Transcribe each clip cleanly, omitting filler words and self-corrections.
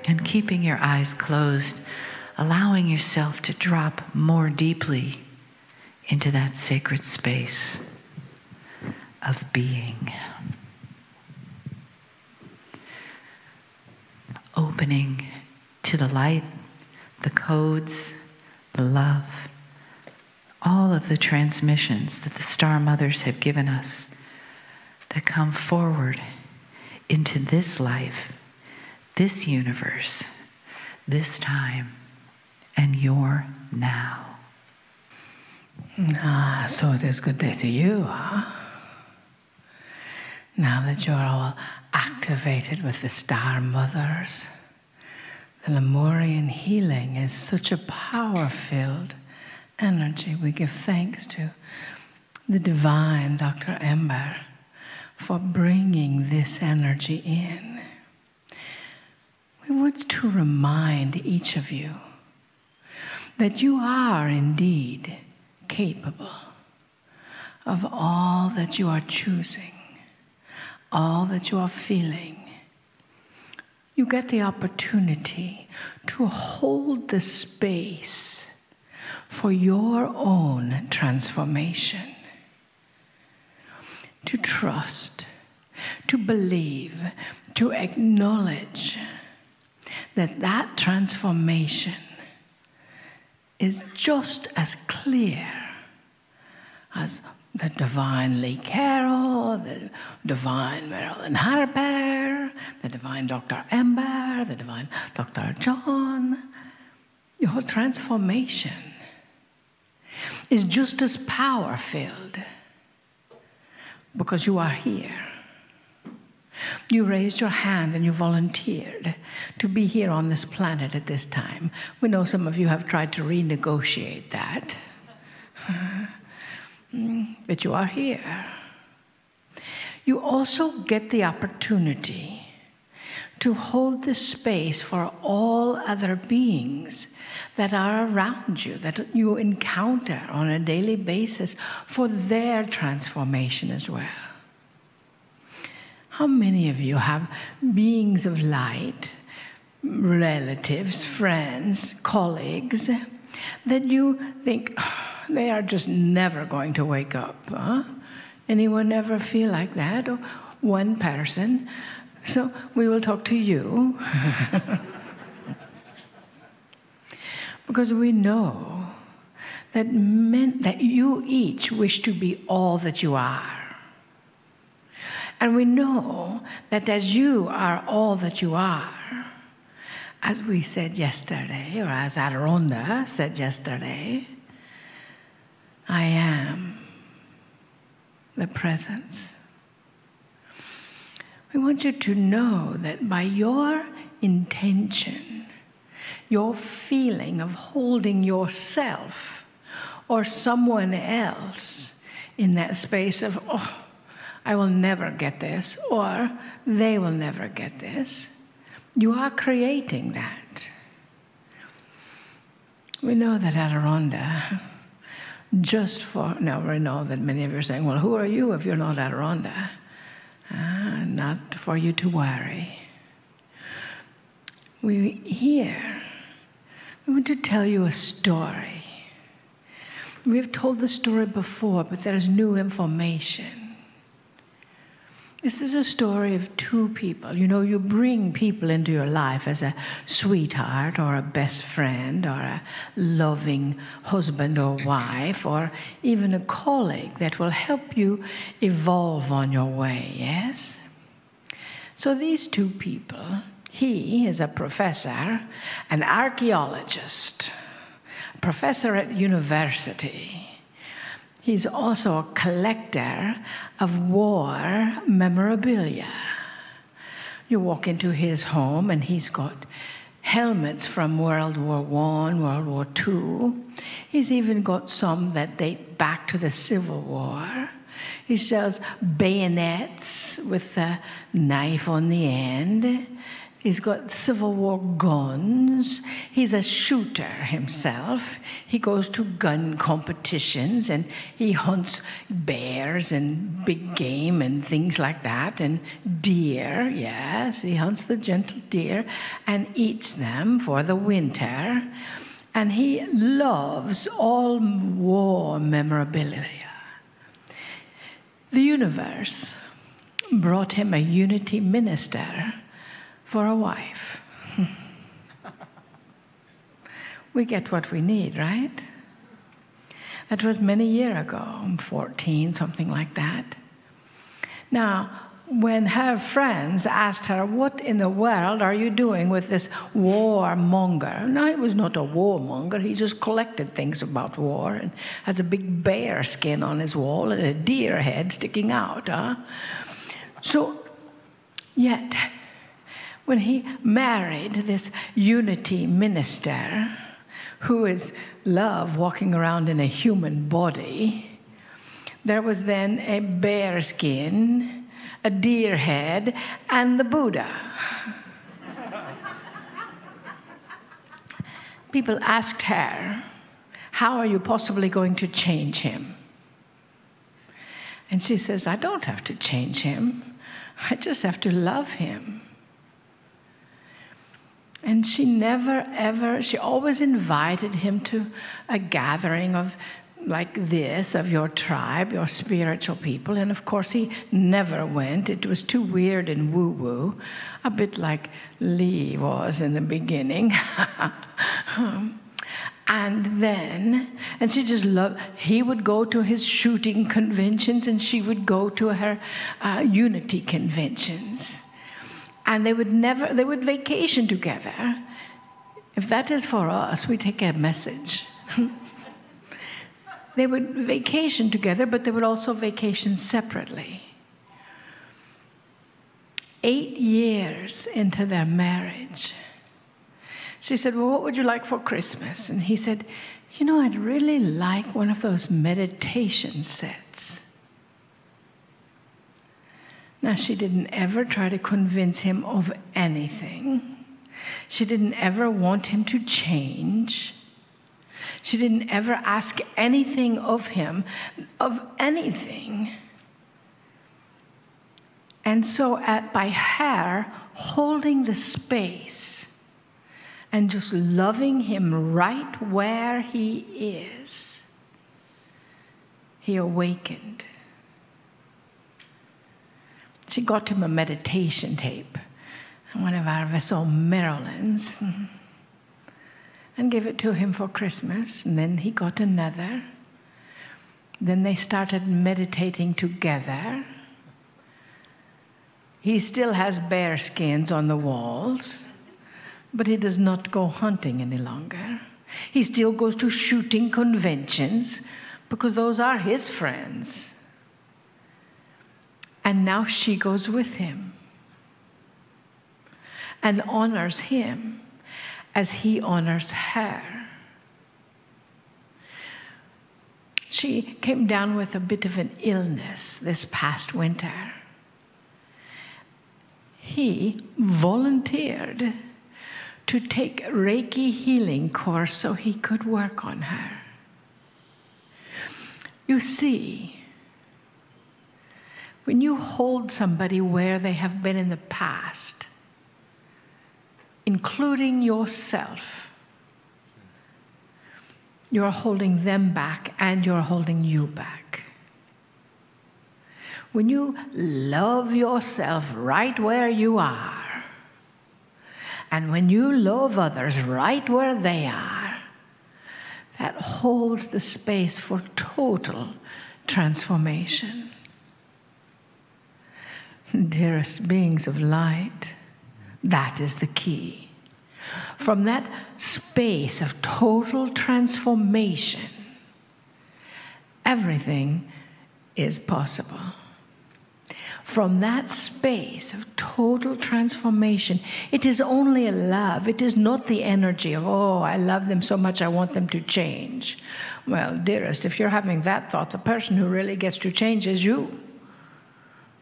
And keeping your eyes closed, allowing yourself to drop more deeply into that sacred space of being. Opening to the light, the codes, the love, all of the transmissions that the Star Mothers have given us that come forward into this life, this universe, this time, and your now. So it is good day to you, huh? Now that you're all activated with the Star Mothers, the Lemurian healing is such a power-filled energy. We give thanks to the divine Dr. Ember for bringing this energy in. We want to remind each of you that you are indeed capable of all that you are choosing, all that you are feeling. You get the opportunity to hold the space for your own transformation, to trust, to believe, to acknowledge that that transformation is just as clear as the divine Lee Carroll, the divine Marilyn Harper, the divine Dr. Ember, the divine Dr. John. Your transformation is just as power-filled because you are here. You raised your hand and you volunteered to be here on this planet at this time. We know some of you have tried to renegotiate that. But you are here. You also get the opportunity to hold the space for all other beings that are around you, that you encounter on a daily basis, for their transformation as well. How many of you have beings of light, relatives, friends, colleagues, that you think, they are just never going to wake up? Huh? Anyone ever feel like that? Or one person. So we will talk to you. Because we know that you each wish to be all that you are. And we know that as you are all that you are, as we said yesterday, or as Adironda said yesterday, I am the presence. We want you to know that by your intention, your feeling of holding yourself or someone else in that space of, oh, I will never get this, or they will never get this, you are creating that. We know that Adironda, now we know that many of you are saying, well, who are you if you're not Adironda? Not for you to worry. We want to tell you a story. We've told the story before, but there's new information. This is a story of two people. You know, you bring people into your life as a sweetheart or a best friend or a loving husband or wife or even a colleague that will help you evolve on your way, yes? So these two people, he is a professor, an archaeologist, a professor at university. He's also a collector of war memorabilia. You walk into his home and he's got helmets from World War I, World War II. He's even got some that date back to the Civil War. He sells bayonets with the knife on the end. He's got Civil War guns. He's a shooter himself. He goes to gun competitions and he hunts bears and big game and things like that. And deer, yes, he hunts the gentle deer and eats them for the winter. And he loves all war memorabilia. The universe brought him a unity minister for a wife. We get what we need, right? That was many years ago. I'm 14, something like that. Now, when her friends asked her, what in the world are you doing with this warmonger? No, he was not a warmonger. He just collected things about war and has a big bear skin on his wall and a deer head sticking out. So, yet, when he married this unity minister, who is love walking around in a human body, there was then a bear skin, a deer head, and the Buddha. People asked her, how are you possibly going to change him? And she says, I don't have to change him. I just have to love him. And she never, ever, she always invited him to a gathering of like this, of your tribe, your spiritual people. And of course, he never went. It was too weird and woo-woo, a bit like Lee was in the beginning. And she just loved, he would go to his shooting conventions and she would go to her unity conventions. And they would vacation together. If that is for us, we take a message. They would vacation together, but they would also vacation separately. 8 years into their marriage, she said, well, what would you like for Christmas? And he said, you know, I'd really like one of those meditation sets. Now, she didn't ever try to convince him of anything. She didn't ever want him to change. She didn't ever ask anything of him, of anything. And so by her holding the space and just loving him right where he is, he awakened. She got him a meditation tape, one of our vessel Marilyn's, and gave it to him for Christmas. And then he got another. Then they started meditating together. He still has bear skins on the walls, but he does not go hunting any longer. He still goes to shooting conventions because those are his friends. And now she goes with him and honors him as he honors her. She came down with a bit of an illness this past winter. He volunteered to take a Reiki healing course so he could work on her. You see, when you hold somebody where they have been in the past, including yourself, you're holding them back and you're holding you back. When you love yourself right where you are, and when you love others right where they are, that holds the space for total transformation. Dearest beings of light, that is the key. From that space of total transformation, everything is possible. From that space of total transformation, it is only a love. It is not the energy of, oh, I love them so much, I want them to change. Well, dearest, if you're having that thought, the person who really gets to change is you.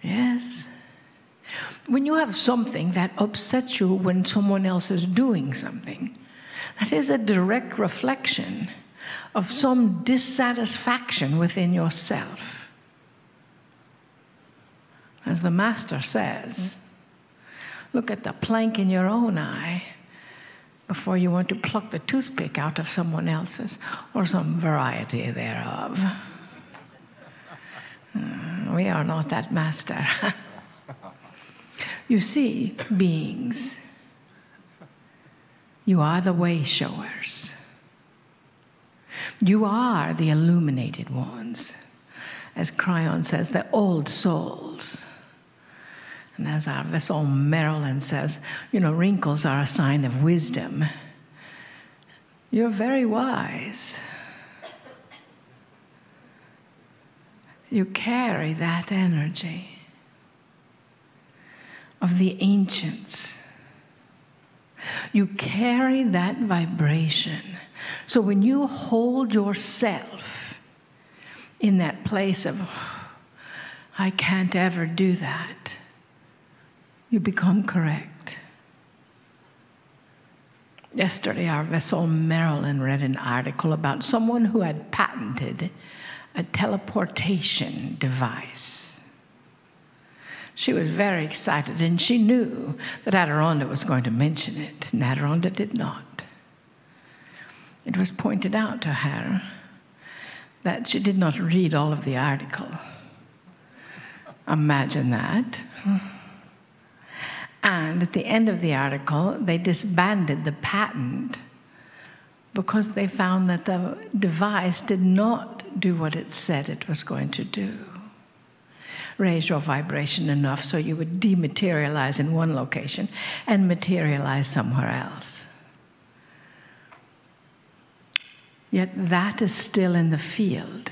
Yes. When you have something that upsets you when someone else is doing something, that is a direct reflection of some dissatisfaction within yourself. As the Master says, look at the plank in your own eye before you want to pluck the toothpick out of someone else's, or some variety thereof. We are not that Master. You see, beings, you are the way showers. You are the illuminated ones. As Kryon says, the old souls. And as our vessel Marilyn says, wrinkles are a sign of wisdom. You're very wise. You carry that energy of the ancients. You carry that vibration. So when you hold yourself in that place of, I can't ever do that, you become correct. Yesterday, our vessel Marilyn read an article about someone who had patented a teleportation device. She was very excited, and she knew that Adironda was going to mention it, and Adironda did not. It was pointed out to her that she did not read all of the article. Imagine that. And at the end of the article, they disbanded the patent because they found that the device did not do what it said it was going to do. Raise your vibration enough so you would dematerialize in one location and materialize somewhere else. Yet that is still in the field.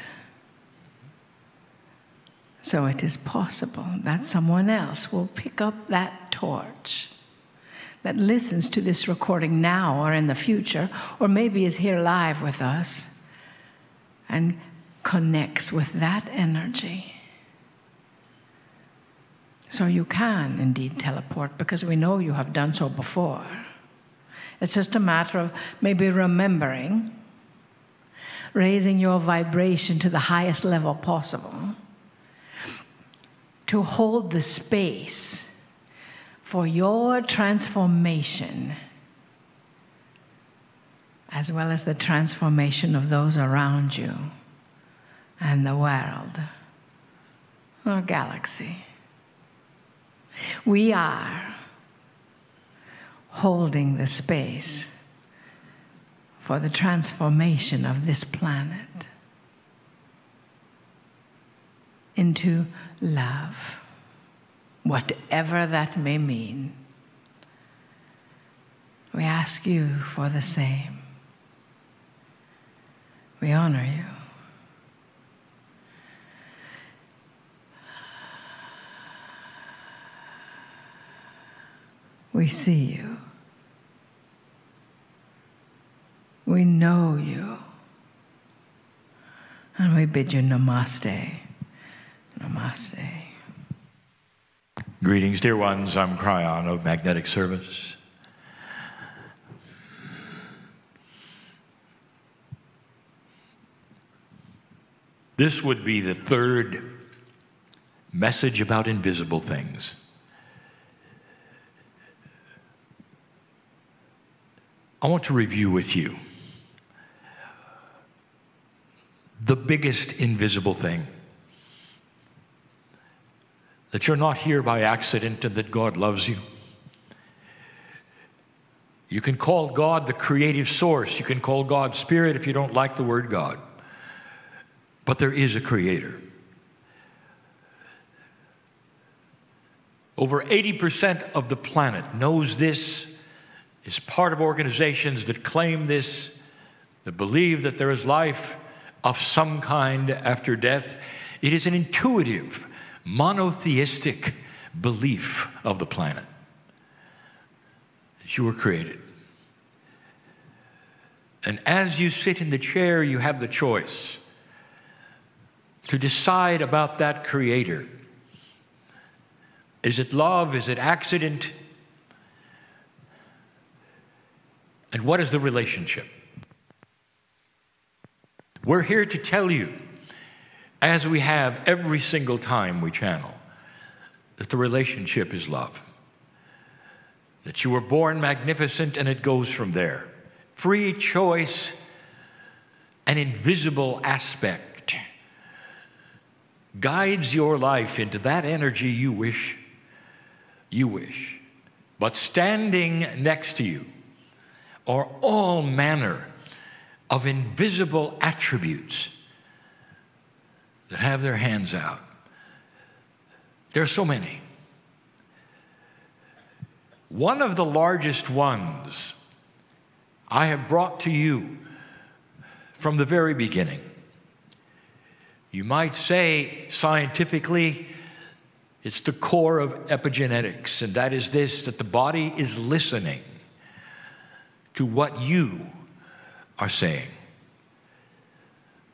So it is possible that someone else will pick up that torch that listens to this recording now or in the future, or maybe is here live with us and connects with that energy. So you can indeed teleport, because we know you have done so before. It's just a matter of maybe remembering, raising your vibration to the highest level possible, to hold the space for your transformation, as well as the transformation of those around you and the world or galaxy. We are holding the space for the transformation of this planet into love, whatever that may mean. We ask you for the same. We honor you. We see you. We know you. And we bid you namaste. Namaste. Greetings, dear ones. I'm Kryon of Magnetic Service. This would be the third message about invisible things. I want to review with you the biggest invisible thing. That you're not here by accident and that God loves you. You can call God the creative source. You can call God Spirit if you don't like the word God. But there is a creator. Over 80% of the planet knows this, is part of organizations that claim this, that believe that there is life of some kind after death. It is an intuitive, monotheistic belief of the planet that you were created. And as you sit in the chair, you have the choice to decide about that creator Is it love? Is it accident? And what is the relationship? We're here to tell you, as we have every single time we channel, that the relationship is love. That you were born magnificent and it goes from there. Free choice, an invisible aspect, guides your life into that energy you wish. But standing next to you are all manner of invisible attributes that have their hands out. There are so many. One of the largest ones I have brought to you from the very beginning. You might say scientifically, it's the core of epigenetics, and that is this, that the body is listening to what you are saying.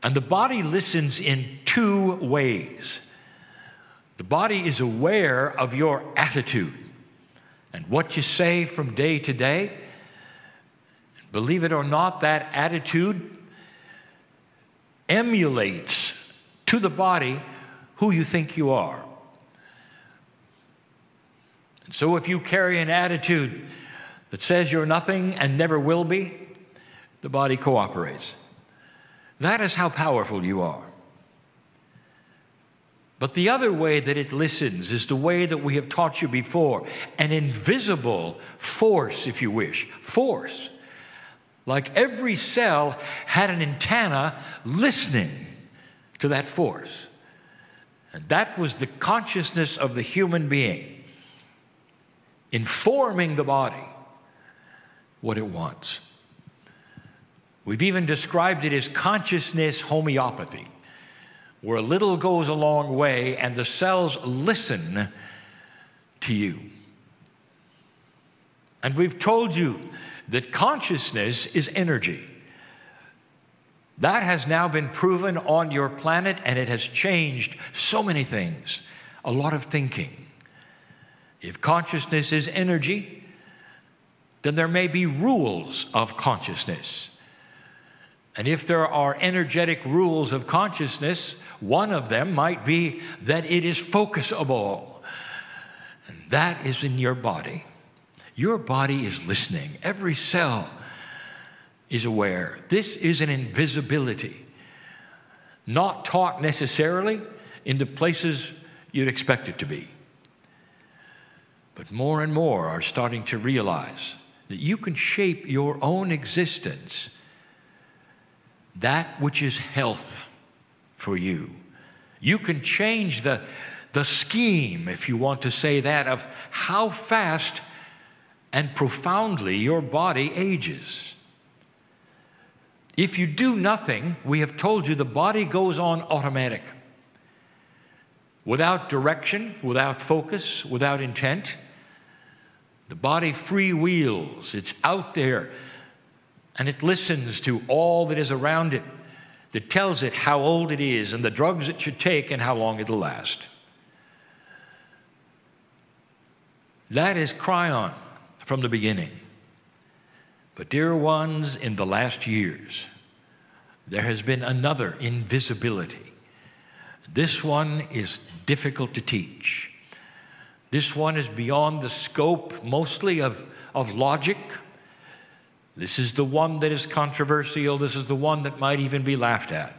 And the body listens in two ways. The body is aware of your attitude and what you say from day to day. Believe it or not, that attitude emulates to the body who you think you are. And so if you carry an attitude that says you're nothing and never will be, the body cooperates. That is how powerful you are. But the other way that it listens is the way that we have taught you before, an invisible force, if you wish. Force. Like every cell had an antenna listening to that force. And that was the consciousness of the human being, informing the body what it wants. We've even described it as consciousness homeopathy, where a little goes a long way and the cells listen to you. And we've told you that consciousness is energy. That has now been proven on your planet, and it has changed so many things, a lot of thinking. If consciousness is energy, then there may be rules of consciousness. And if there are energetic rules of consciousness, one of them might be that it is focusable. And that is in your body. Your body is listening. Every cell is aware. This is an invisibility, not taught necessarily in the places you'd expect it to be. But more and more are starting to realize that you can shape your own existence, that which is health for you. You can change the scheme, if you want to say that, of how fast and profoundly your body ages. If you do nothing, we have told you the body goes on automatic. Without direction, without focus, without intent, the body freewheels. It's out there, and it listens to all that is around it, that tells it how old it is and the drugs it should take and how long it'll last. That is Kryon from the beginning. But dear ones, in the last years, there has been another invisibility. This one is difficult to teach. This one is beyond the scope mostly of logic. This is the one that is controversial. This is the one that might even be laughed at.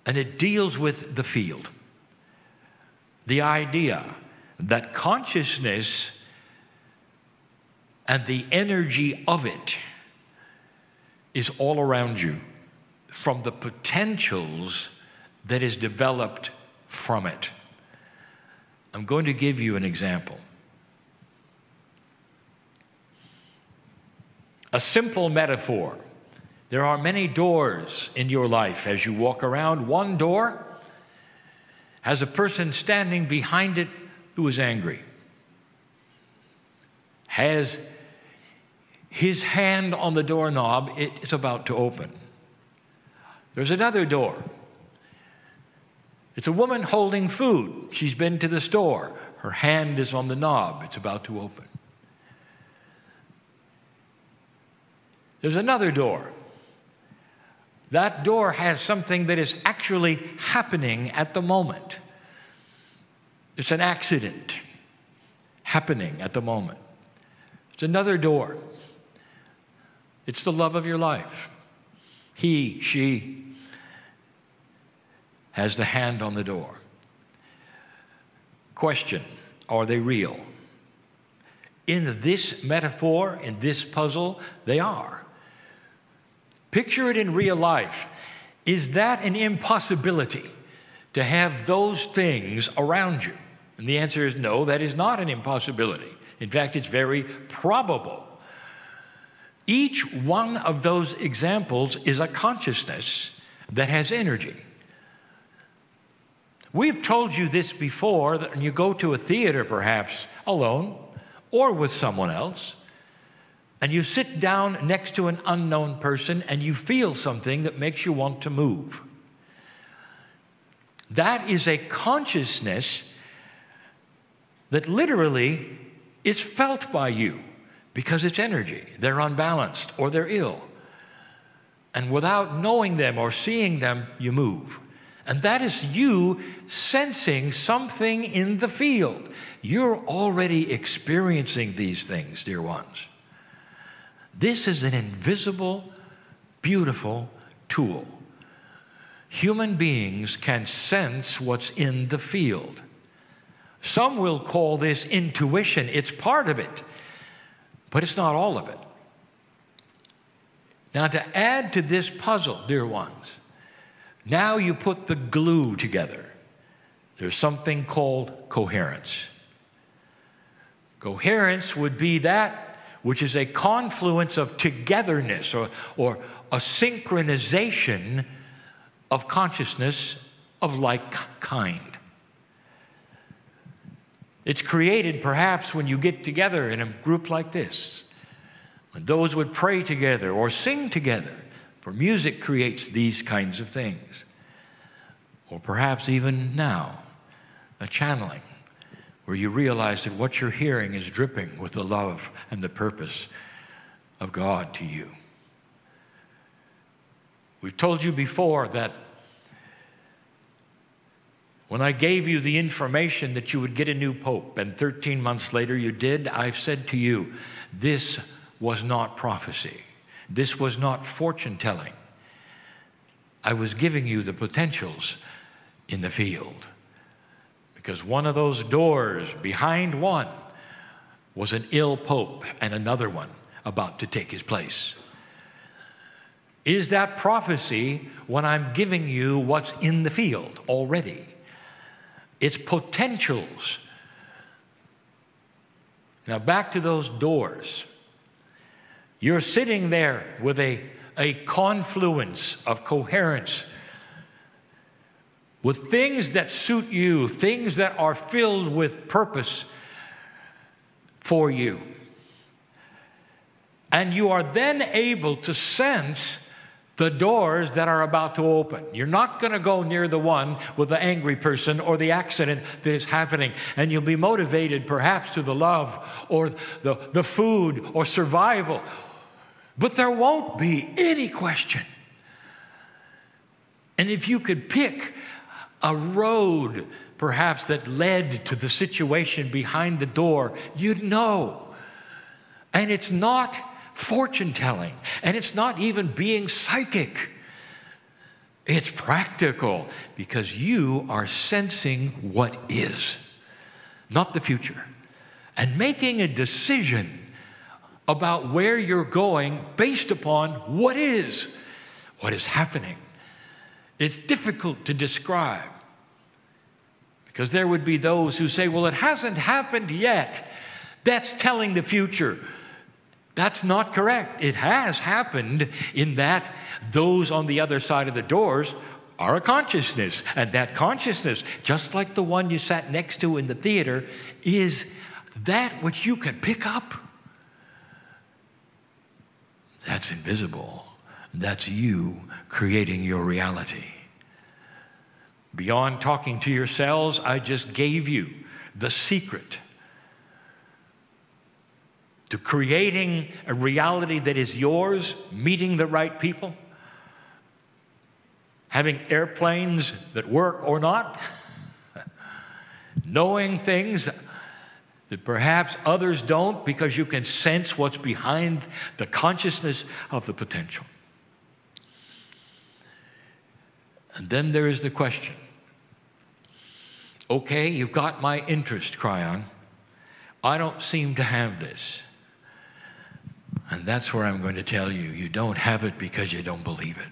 And it deals with the field. The idea that consciousness and the energy of it is all around you from the potentials that is developed from it. I'm going to give you an example. A simple metaphor. There are many doors in your life as you walk around. One door has a person standing behind it who is angry, has his hand on the doorknob, it's about to open. There's another door. It's a woman holding food. She's been to the store. Her hand is on the knob. It's about to open. There's another door. That door has something that is actually happening at the moment. It's an accident happening at the moment. It's another door. It's the love of your life. He, she has the hand on the door. Question, are they real? In this metaphor, in this puzzle, they are. Picture it in real life. Is that an impossibility to have those things around you? And the answer is no, that is not an impossibility. In fact, it's very probable. Each one of those examples is a consciousness that has energy. We've told you this before, that when you go to a theater, perhaps alone or with someone else, and you sit down next to an unknown person and you feel something that makes you want to move. That is a consciousness that literally is felt by you because it's energy. They're unbalanced or they're ill. And without knowing them or seeing them, you move. And that is you sensing something in the field. You're already experiencing these things, dear ones. This is an invisible, beautiful tool. Human beings can sense what's in the field. Some will call this intuition. It's part of it, but it's not all of it. Now, to add to this puzzle, dear ones, now you put the glue together. There's something called coherence. Coherence would be that which is a confluence of togetherness or a synchronization of consciousness of like kind. It's created perhaps when you get together in a group like this, when those would pray together or sing together, for music creates these kinds of things. Or perhaps even now, a channeling, where you realize that what you're hearing is dripping with the love and the purpose of God to you. We've told you before that when I gave you the information that you would get a new pope, and 13 months later you did, I've said to you, this was not prophecy. This was not fortune telling. I was giving you the potentials in the field. Because one of those doors behind one was an ill pope and another one about to take his place. Is that prophecy when I'm giving you what's in the field already? It's potentials. Now back to those doors. You're sitting there with a confluence of coherence, with things that suit you, things that are filled with purpose for you. And you are then able to sense the doors that are about to open. You're not going to go near the one with the angry person or the accident that is happening. And you'll be motivated perhaps to the love or the food or survival. But there won't be any question. And if you could pick a road perhaps that led to the situation behind the door, you'd know. And it's not fortune telling, and it's not even being psychic. It's practical, because you are sensing what is, not the future, and making a decision about where you're going based upon what is happening. It's difficult to describe, because there would be those who say, well, it hasn't happened yet. That's telling the future. That's not correct. It has happened, in that those on the other side of the doors are a consciousness. And that consciousness, just like the one you sat next to in the theater, is that which you can pick up. That's invisible. That's you creating your reality. Beyond talking to yourselves, I just gave you the secret to creating a reality that is yours, meeting the right people, having airplanes that work or not, knowing things that perhaps others don't because you can sense what's behind the consciousness of the potential. And then there is the question. Okay, you've got my interest, Kryon. I don't seem to have this. And that's where I'm going to tell you, you don't have it because you don't believe it.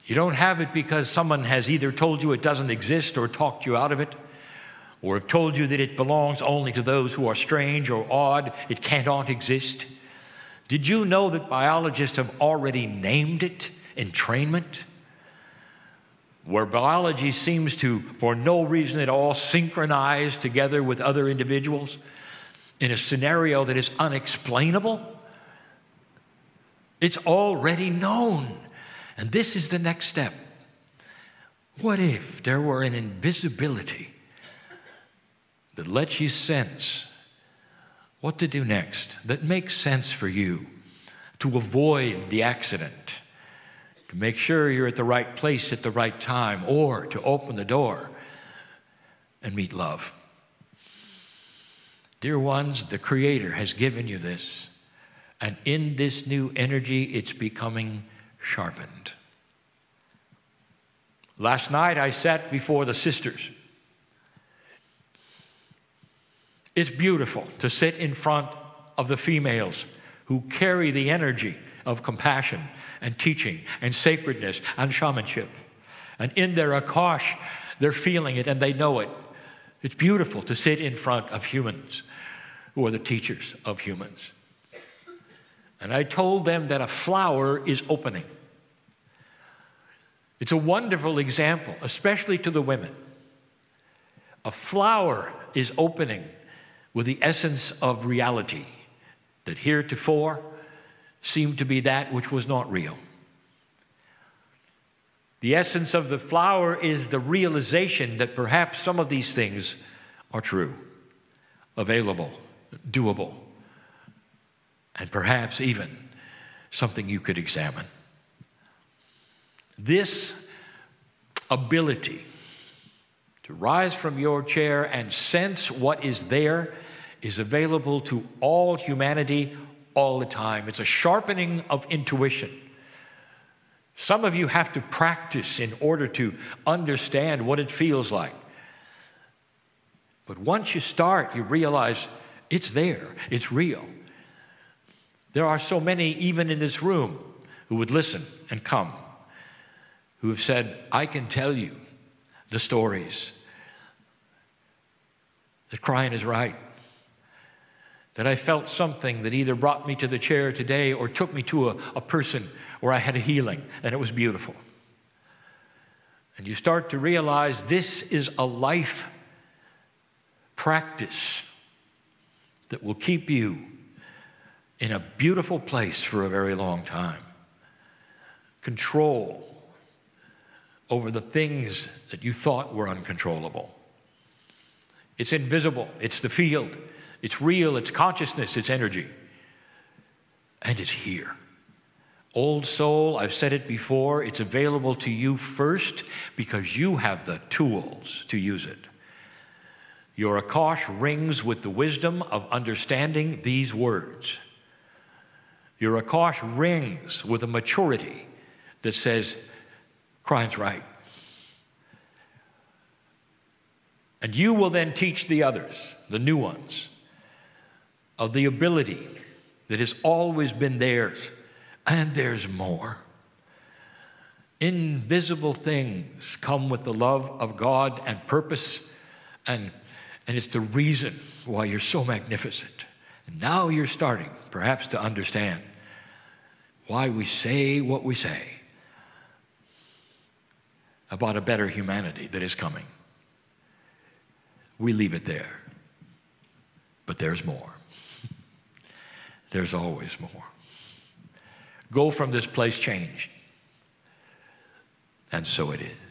You don't have it because someone has either told you it doesn't exist or talked you out of it, or have told you that it belongs only to those who are strange or odd, it cannot exist. Did you know that biologists have already named it entrainment? Where biology seems to, for no reason at all, synchronize together with other individuals in a scenario that is unexplainable. It's already known. And this is the next step. What if there were an invisibility that lets you sense what to do next, that makes sense for you to avoid the accident, to make sure you're at the right place at the right time, or to open the door and meet love? Dear ones, the Creator has given you this, and in this new energy, it's becoming sharpened. Last night, I sat before the sisters. It's beautiful to sit in front of the females who carry the energy of compassion and teaching and sacredness and shamanship. And in their akash, they're feeling it and they know it. It's beautiful to sit in front of humans who are the teachers of humans. And I told them that a flower is opening. It's a wonderful example, especially to the women. A flower is opening with the essence of reality that heretofore seemed to be that which was not real. The essence of the flower is the realization that perhaps some of these things are true, available, doable, and perhaps even something you could examine. This ability to rise from your chair and sense what is there is available to all humanity all the time. It's a sharpening of intuition. Some of you have to practice in order to understand what it feels like. But once you start, you realize it's there, it's real. There are so many, even in this room, who would listen and come, who have said, I can tell you the stories that Kryon is right, that I felt something that either brought me to the chair today or took me to a person where I had a healing, and it was beautiful. And you start to realize this is a life practice that will keep you in a beautiful place for a very long time. Control over the things that you thought were uncontrollable. It's invisible, it's the field, it's real, it's consciousness, it's energy. And it's here. Old soul, I've said it before, it's available to you first because you have the tools to use it. Your akash rings with the wisdom of understanding these words. Your akash rings with a maturity that says, Kryon's right. And you will then teach the others, the new ones, of the ability that has always been theirs. And there's more. Invisible things come with the love of God and purpose, and it's the reason why you're so magnificent. And now you're starting, perhaps, to understand why we say what we say about a better humanity that is coming. We leave it there. But there's more. There's always more. Go from this place changed. And so it is.